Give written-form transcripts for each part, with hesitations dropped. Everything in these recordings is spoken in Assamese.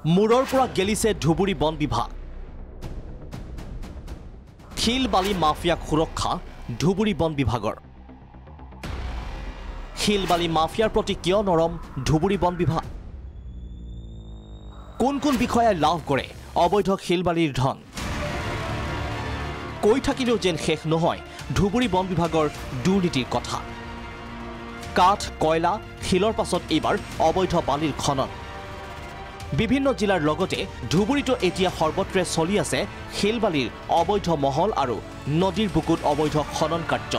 মূৰৰ পৰা গেলিছে ধুবুৰী বন বিভাগ শিল বালি মাফিয়াক সুৰক্ষা ধুবুৰী বন বিভাগৰ শিল বালি মাফিয়াৰ প্ৰতি কিয় নৰম ধুবুৰী বন বিভাগ কোন কোন বিষয়াই লাভ কৰে অবৈধ শিল বালিৰ ধন কৈ থাকিলেও যেন শেষ নহয় ধুবুৰী বন বিভাগৰ দুৰ্নীতিৰ কথা কাঠ কয়লা শিলৰ পাছত এইবাৰ অবৈধ বালিৰ খনন বিভিন্ন জিলাৰ লগতে ধুবুৰীটো এতিয়া সৰ্বত্ৰে চলি আছে শিল বালিৰ অবৈধ মহল আৰু নদীৰ বুকুত অবৈধ খনন কাৰ্য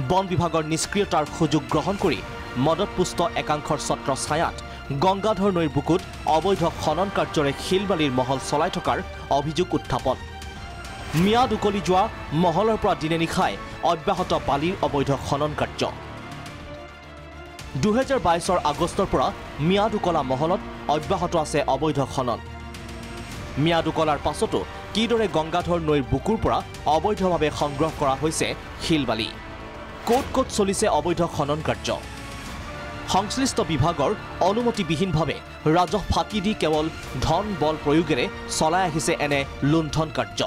বন বিভাগৰ নিষ্ক্ৰিয়তাৰ সুযোগ গ্ৰহণ কৰি মদতপুষ্ট একাংশৰ ছত্ৰ ছায়াত গংগাধৰ নৈৰ বুকুত অবৈধ খনন কাৰ্যৰে শিল বালিৰ মহল চলাই থকাৰ অভিযোগ উত্থাপন মিয়াদ উকলি যোৱা মহলৰ পৰা দিনে নিশাই অব্যাহত বালিৰ অবৈধ খনন কাৰ্য 2022 আগষ্টৰ পৰা মিয়াদ উকলা মহলত অব্যাহত আছে অবৈধ খনন মিয়াদ উকলাৰ পাছতো কিদৰে গংগাধৰ নৈৰ বুকুৰ পৰা অবৈধভাৱে সংগ্ৰহ কৰা হৈছে শিল বালি কোট কোট চলিছে অবৈধ খনন কাৰ্য সংশ্লিষ্ট বিভাগৰ অনুমতিবিহীনভাৱে ৰাজহ ফাঁকি দি কেৱল ধন বল প্ৰয়োগেৰে চলাই আহিছে এনে লুণ্ঠন কাৰ্য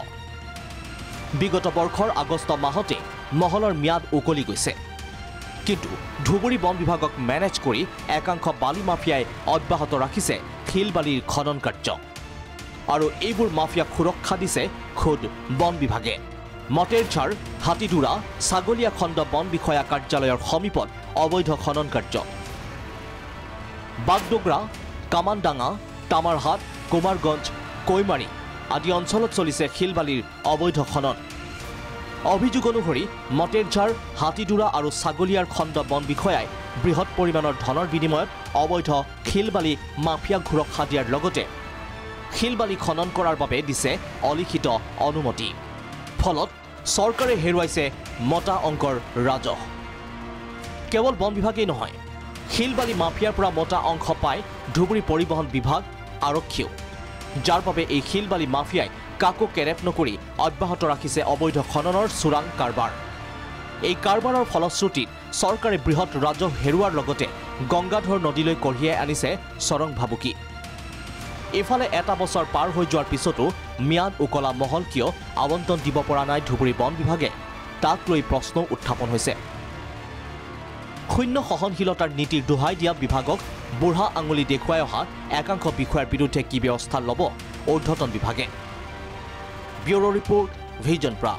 বিগত বৰ্ষৰ আগষ্ট মাহতে মহলৰ ম্যাদ উকলি গৈছে কিন্তু ধুবুৰী বন বিভাগক মেনেজ কৰি একাংশ বালি মাফিয়াই অব্যাহত ৰাখিছে শিল বালিৰ খনন কাৰ্য আৰু এইবোৰ মাফিয়াক সুৰক্ষা দিছে খুদ বন বিভাগে মটেৰঝাৰ হাতীদুৰা ছাগলীয়া খণ্ড বন বিষয়া কাৰ্যালয়ৰ সমীপত অবৈধ খনন কাৰ্য বাগডোগৰা কামানডাঙা তামাৰহাট কুমাৰগঞ্জ কৈমাৰী আদি অঞ্চলত চলিছে শিল বালিৰ অবৈধ খনন অভিযোগ অনুসৰি মটেৰঝাৰ হাতীদুৰা আৰু ছাগলীয়াৰ খণ্ড বন বিষয়াই বৃহৎ পৰিমাণৰ ধনৰ বিনিময়ত অবৈধ শিল বালি মাফিয়াক সুৰক্ষা দিয়াৰ লগতে শিল বালি খনন কৰাৰ বাবে দিছে অলিখিত অনুমতি ফলত চৰকাৰে হেৰুৱাইছে মতা অংকৰ ৰাজহ কেৱল বন বিভাগেই নহয় শিল বালি মাফিয়াৰ পৰা মতা অংশ পায় ধুবুৰী পৰিবহণ বিভাগ আৰক্ষীও যাৰ বাবে এই শিল বালি মাফিয়াই কাকো কেৰেপ নকৰি অব্যাহত ৰাখিছে অবৈধ খননৰ চোৰাং কাৰবাৰ এই কাৰবাৰৰ ফলশ্ৰুতিত চৰকাৰে বৃহৎ ৰাজহ হেৰুৱাৰ লগতে গংগাধৰ নদীলৈ কঢ়িয়াই আনিছে চৰং ভাবুকি এফালে এটা বছৰ পাৰ হৈ যোৱাৰ পিছতো ম্যাদ উকলা মহল কিয় আৱণ্টন দিব পৰা নাই ধুবুৰী বন বিভাগে তাক লৈ প্ৰশ্ন উত্থাপন হৈছে শূন্য সহনশীলতাৰ নীতিৰ দোহাই দিয়া বিভাগক বুঢ়া আঙুলি দেখুৱাই অহা একাংশ বিষয়াৰ বিৰুদ্ধে কি ব্যৱস্থা ল'ব ঊৰ্ধ্বতন বিভাগে ব্যুৰ' ৰিপৰ্ট ভিজন প্ৰা